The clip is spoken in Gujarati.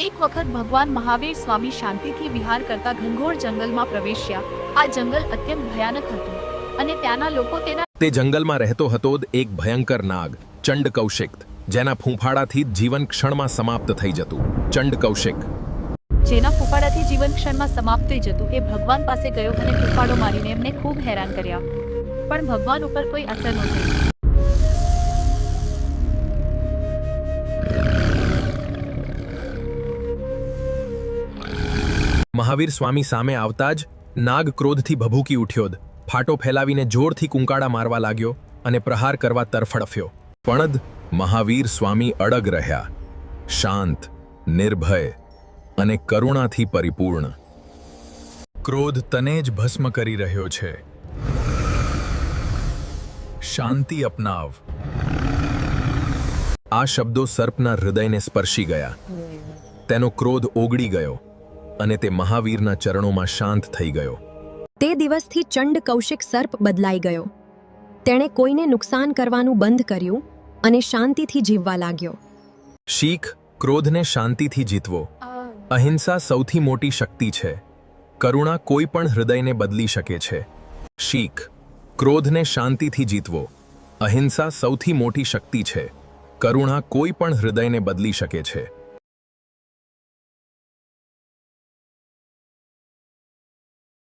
એક વખત ભગવાન મહાવીર સ્વામી શાંતિથી વિહાર કરતા ઘનઘોર જંગલમાં પ્રવેશ્યા। આ જંગલ અત્યંત ભયાનક હતું અને ત્યાંના લોકો તેના તે જંગલમાં રહેતો હતો એક ભયંકર નાગ ચંડ કૌશિક, જેના ફૂંફાડાથી જીવન ક્ષણમાં સમાપ્ત થઈ જતું। ચંડ કૌશિક જેના ફૂંફાડાથી જીવન ક્ષણમાં સમાપ્ત થઈ જતું એ ભગવાન પાસે ગયો અને ફૂંફાડો મારીને એમને ખૂબ હેરાન કર્યા, પણ ભગવાન ઉપર કોઈ અસર નહોતી। મહાવીર સ્વામી સામે આવતા જ નાગ ક્રોધથી ભભૂકી ઉઠ્યો, ફાટો ફેલાવીને જોરથી કુંકાડા મારવા લાગ્યો અને પ્રહાર કરવા તરફડફ્યો। પણ મહાવીર સ્વામી અડગ રહ્યા, શાંત, નિર્ભય અને કરુણાથી પરિપૂર્ણ। ક્રોધ તને જ ભસ્મ કરી રહ્યો છે, શાંતિ અપનાવ। આ શબ્દો સર્પના હૃદયને સ્પર્શી ગયા, તેનો ક્રોધ ઓગળી ગયો અને તે મહાવીરના ચરણોમાં શાંત થઈ ગયો। તે દિવસથી ચંડ કૌશિક સર્પ બદલાઈ ગયો। તેણે કોઈને નુકસાન કરવાનું બંધ કર્યું અને શાંતિથી જીવવા લાગ્યો। શીખ ક્રોધને શાંતિથી જીતવો। અહિંસા સૌથી મોટી શક્તિ છે। કરુણા કોઈ પણ હૃદયને બદલી શકે છે। શીખ ક્રોધને શાંતિથી જીતવો। અહિંસા સૌથી મોટી શક્તિ છે। કરુણા કોઈ પણ હૃદયને બદલી શકે છે।